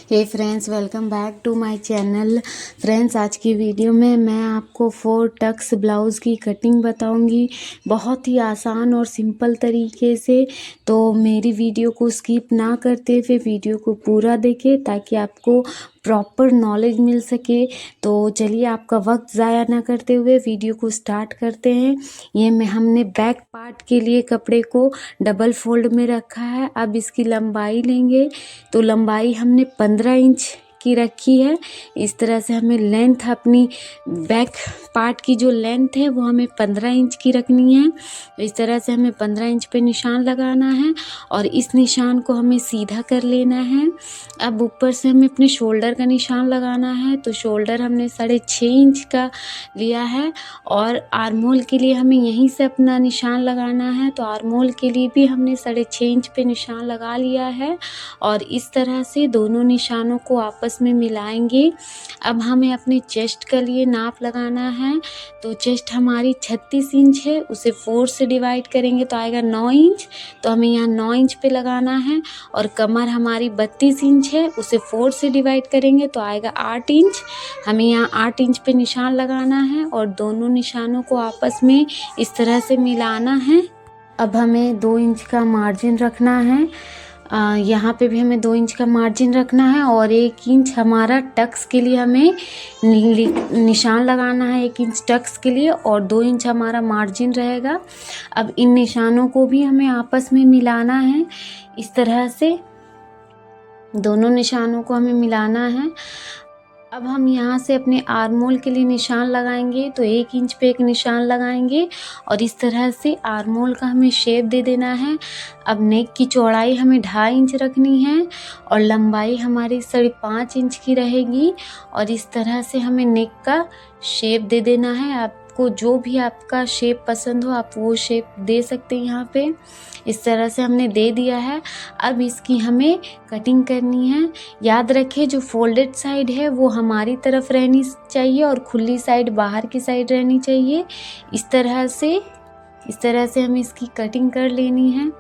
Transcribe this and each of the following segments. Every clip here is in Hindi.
Hey friends, welcome back to my channel. Friends, आज की वीडियो में मैं आपको 4 टक्स ब्लाउज़ की कटिंग बताऊंगी, बहुत ही आसान और सिंपल तरीके से। तो मेरी वीडियो को स्किप ना करते हुए वीडियो को पूरा देखें ताकि आपको प्रॉपर नॉलेज मिल सके। तो चलिए, आपका वक्त ज़ाया ना करते हुए वीडियो को स्टार्ट करते हैं। हमने बैक पार्ट के लिए कपड़े को डबल फोल्ड में रखा है। अब इसकी लंबाई लेंगे तो लंबाई हमने 15 इंच की रखी है। इस तरह से हमें लेंथ अपनी बैक पार्ट की जो लेंथ है वो हमें 15 इंच की रखनी है। तो इस तरह से हमें 15 इंच पे निशान लगाना है और इस निशान को हमें सीधा कर लेना है। अब ऊपर से हमें अपने शोल्डर का निशान लगाना है। तो शोल्डर हमने 6.5 इंच का लिया है और आर्मोल के लिए हमें यहीं से अपना निशान लगाना है। तो आर्मोल के लिए भी हमने 6.5 इंच पे निशान लगा लिया है और इस तरह से दोनों निशानों को आपस में मिलाएंगे। अब हमें अपने चेस्ट के लिए नाप लगाना है। तो चेस्ट हमारी 36 इंच है, उसे 4 से डिवाइड करेंगे तो आएगा 9 इंच। तो हमें यहाँ 9 इंच पे लगाना है। और कमर हमारी 32 इंच है, उसे 4 से डिवाइड करेंगे तो आएगा 8 इंच। हमें यहाँ 8 इंच पे निशान लगाना है और दोनों निशानों को आपस में इस तरह से मिलाना है। अब हमें 2 इंच का मार्जिन रखना है। यहाँ पे भी हमें 2 इंच का मार्जिन रखना है और 1 इंच हमारा टक्स के लिए हमें निशान लगाना है। 1 इंच टक्स के लिए और 2 इंच हमारा मार्जिन रहेगा। अब इन निशानों को भी हमें आपस में मिलाना है। इस तरह से दोनों निशानों को हमें मिलाना है। अब हम यहाँ से अपने आर्मोल के लिए निशान लगाएंगे तो 1 इंच पे एक निशान लगाएंगे और इस तरह से आर्मोल का हमें शेप दे देना है। अब नेक की चौड़ाई हमें 2.5 इंच रखनी है और लंबाई हमारी 5.5 इंच की रहेगी और इस तरह से हमें नेक का शेप दे देना है। आपको जो भी आपका शेप पसंद हो आप वो शेप दे सकते हैं। यहाँ पे इस तरह से हमने दे दिया है। अब इसकी हमें कटिंग करनी है। याद रखें, जो फोल्डेड साइड है वो हमारी तरफ रहनी चाहिए और खुली साइड बाहर की साइड रहनी चाहिए। इस तरह से हमें इसकी कटिंग कर लेनी है।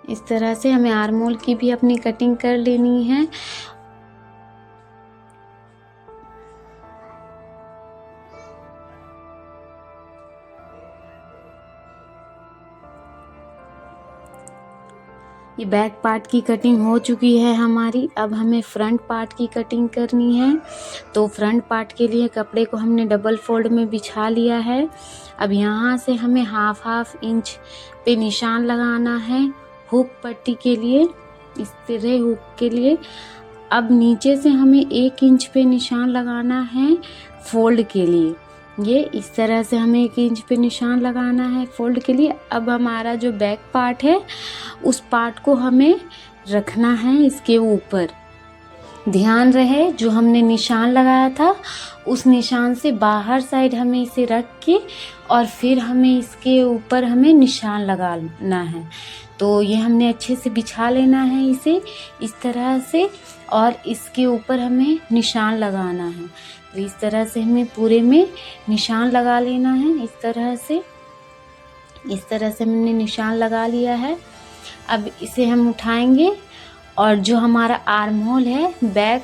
इस तरह से हमें आर्मोल की भी अपनी कटिंग कर लेनी है। ये बैक पार्ट की कटिंग हो चुकी है हमारी। अब हमें फ्रंट पार्ट की कटिंग करनी है। तो फ्रंट पार्ट के लिए कपड़े को हमने डबल फोल्ड में बिछा लिया है। अब यहाँ से हमें हाफ इंच पे निशान लगाना है हुक पट्टी के लिए, इस तरह हुक के लिए। अब नीचे से हमें 1 इंच पे निशान लगाना है फोल्ड के लिए। ये इस तरह से हमें 1 इंच पे निशान लगाना है फोल्ड के लिए। अब हमारा जो बैक पार्ट है उस पार्ट को हमें रखना है इसके ऊपर। ध्यान रहे, जो हमने निशान लगाया था उस निशान से बाहर साइड हमें इसे रख के और फिर हमें इसके ऊपर हमें निशान लगाना है। तो ये हमने अच्छे से बिछा लेना है इसे इस तरह से और इसके ऊपर हमें निशान लगाना है। तो इस तरह से हमें पूरे में निशान लगा लेना है। इस तरह से हमने निशान लगा लिया है। अब इसे हम उठाएंगे और जो हमारा आर्म होल है बैक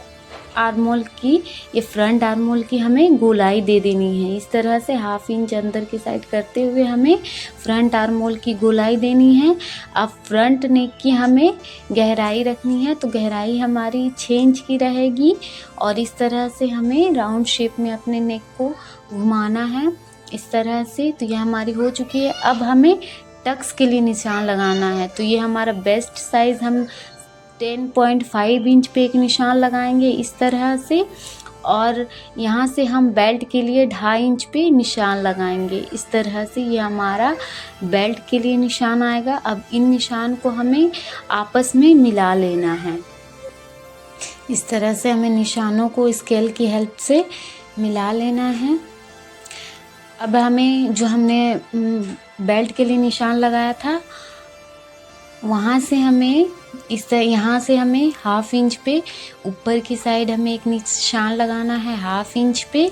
आर्मोल की, ये फ्रंट आर्मोल की हमें गोलाई दे देनी है। इस तरह से 1/2 इंच अंदर की साइड करते हुए हमें फ्रंट आर्मोल की गोलाई देनी है। अब फ्रंट नेक की हमें गहराई रखनी है। तो गहराई हमारी 6 इंच की रहेगी और इस तरह से हमें राउंड शेप में अपने नेक को घुमाना है इस तरह से। तो ये हमारी हो चुकी है। अब हमें टक्स के लिए निशान लगाना है। तो ये हमारा बेस्ट साइज़ हम 10.5 इंच पे एक निशान लगाएंगे इस तरह से और यहाँ से हम बेल्ट के लिए 2.5 इंच पे निशान लगाएंगे इस तरह से। ये हमारा बेल्ट के लिए निशान आएगा। अब इन निशान को हमें आपस में मिला लेना है। इस तरह से हमें निशानों को स्केल की हेल्प से मिला लेना है। अब हमें जो हमने बेल्ट के लिए निशान लगाया था वहाँ से हमें इस तरह यहाँ से हमें 1/2 इंच पे ऊपर की साइड हमें एक निशान लगाना है 1/2 इंच पे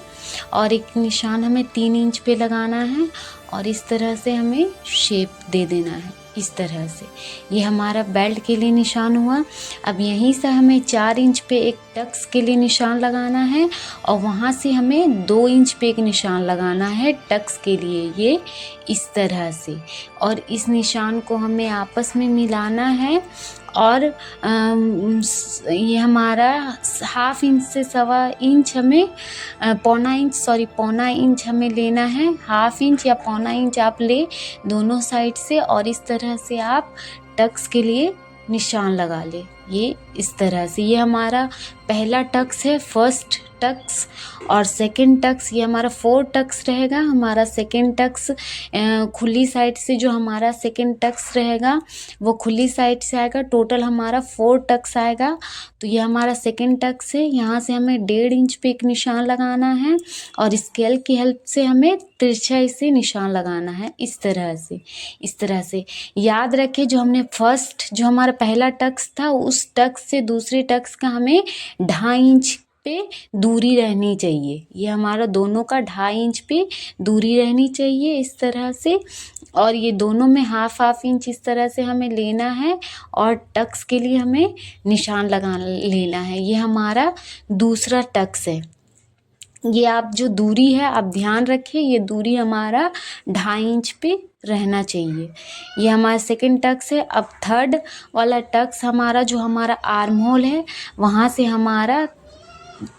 और एक निशान हमें 3 इंच पे लगाना है और इस तरह से हमें शेप दे देना है। इस तरह से। ये हमारा बेल्ट के लिए निशान हुआ। अब यहीं से हमें 4 इंच पे एक टक्स के लिए निशान लगाना है और वहाँ से हमें 2 इंच पे एक निशान लगाना है टक्स के लिए, ये इस तरह से। और इस निशान को हमें आपस में मिलाना है और ये हमारा हाफ इंच से 1.25 इंच हमें पौना इंच हमें लेना है। हाफ इंच या पौना इंच आप ले दोनों साइड से और इस तरह से आप टक्स के लिए निशान लगा ले। ये इस तरह से, ये हमारा पहला टक्स है, फर्स्ट टक्स। और सेकंड टक्स, ये हमारा 4 टक्स रहेगा। हमारा सेकंड टक्स खुली साइड से, जो हमारा सेकंड टक्स रहेगा वो खुली साइड से आएगा। टोटल हमारा 4 टक्स आएगा। तो ये हमारा सेकंड टक्स है। यहाँ से हमें 1.5 इंच पे एक निशान लगाना है और स्केल की हेल्प से हमें तिरछा इसे निशान लगाना है, इस तरह से। याद रखें, जो हमने फर्स्ट, जो हमारा पहला टक्स था, उस टक्स से दूसरे टक्स का हमें 2.5 इंच पे दूरी रहनी चाहिए। ये हमारा दोनों का 2.5 इंच पे दूरी रहनी चाहिए, इस तरह से। और ये दोनों में हाफ इंच इस तरह से हमें लेना है और टक्स के लिए हमें निशान लगा लेना है। ये हमारा दूसरा टक्स है। ये आप जो दूरी है आप ध्यान रखिए, ये दूरी हमारा 2.5 इंच पे रहना चाहिए। ये हमारा सेकंड टक्स है। अब थर्ड वाला टक्स हमारा, जो हमारा आर्म होल है, वहाँ से हमारा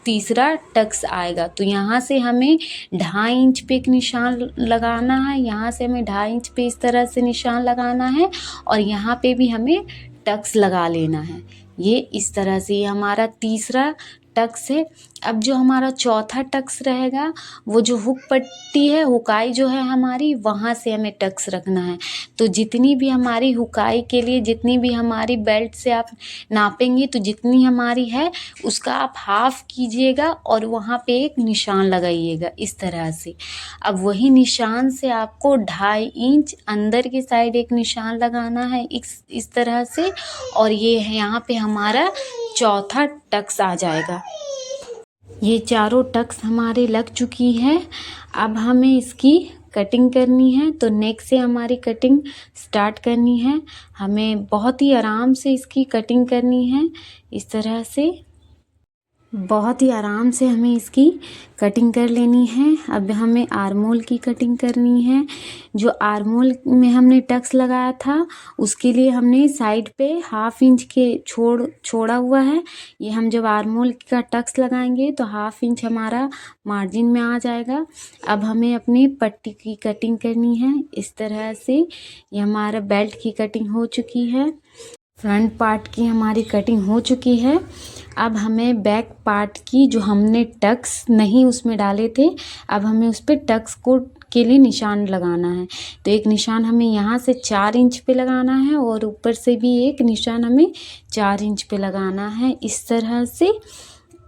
तीसरा टक्स आएगा। तो यहाँ से हमें 2.5 इंच पे एक निशान लगाना है। यहाँ से हमें 2.5 इंच पे इस तरह से निशान लगाना है और यहाँ पे भी हमें टक्स लगा लेना है। ये इस तरह से, ये हमारा तीसरा टक्स है। अब जो हमारा चौथा टक्स रहेगा, वो जो हुक पट्टी है, हुकाई जो है हमारी, वहाँ से हमें टक्स रखना है। तो जितनी भी हमारी हुकाई के लिए, जितनी भी हमारी बेल्ट से आप नापेंगे, तो जितनी हमारी है उसका आप हाफ कीजिएगा और वहाँ पे एक निशान लगाइएगा, इस तरह से। अब वही निशान से आपको 2.5 इंच अंदर की साइड एक निशान लगाना है, इस तरह से। और ये है, यहाँ पे हमारा चौथा टक्स आ जाएगा। ये चारों टक्स हमारे लग चुकी है। अब हमें इसकी कटिंग करनी है। तो नेक से हमारी कटिंग स्टार्ट करनी है। हमें बहुत ही आराम से इसकी कटिंग करनी है, इस तरह से। बहुत ही आराम से हमें इसकी कटिंग कर लेनी है। अब हमें आर्मोल की कटिंग करनी है। जो आर्मोल में हमने टक्स लगाया था, उसके लिए हमने साइड पे हाफ इंच के छोड़ा हुआ है। ये हम जब आर्मोल का टक्स लगाएंगे तो हाफ इंच हमारा मार्जिन में आ जाएगा। अब हमें अपनी पट्टी की कटिंग करनी है, इस तरह से। ये हमारा बेल्ट की कटिंग हो चुकी है। फ्रंट पार्ट की हमारी कटिंग हो चुकी है। अब हमें बैक पार्ट की, जो हमने टक्स नहीं उसमें डाले थे, अब हमें उस पर टक्स को के लिए निशान लगाना है। तो एक निशान हमें यहाँ से 4 इंच पे लगाना है और ऊपर से भी एक निशान हमें 4 इंच पे लगाना है, इस तरह से।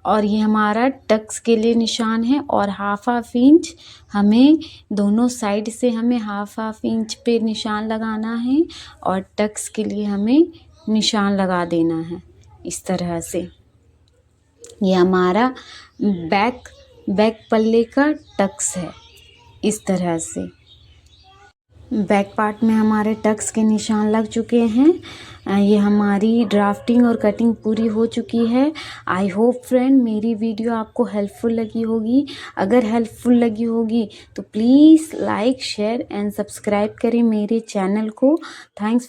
और ये हमारा टक्स के लिए निशान है। और हाफ इंच हमें दोनों साइड से हमें हाफ इंच पे निशान लगाना है और टक्स के लिए हमें निशान लगा देना है, इस तरह से। ये हमारा बैक पल्ले का टक्स है, इस तरह से। बैक पार्ट में हमारे टक्स के निशान लग चुके हैं। ये हमारी ड्राफ्टिंग और कटिंग पूरी हो चुकी है। आई होप फ्रेंड मेरी वीडियो आपको हेल्पफुल लगी होगी। अगर हेल्पफुल लगी होगी तो please like, share and subscribe करें मेरे चैनल को। थैंक्स।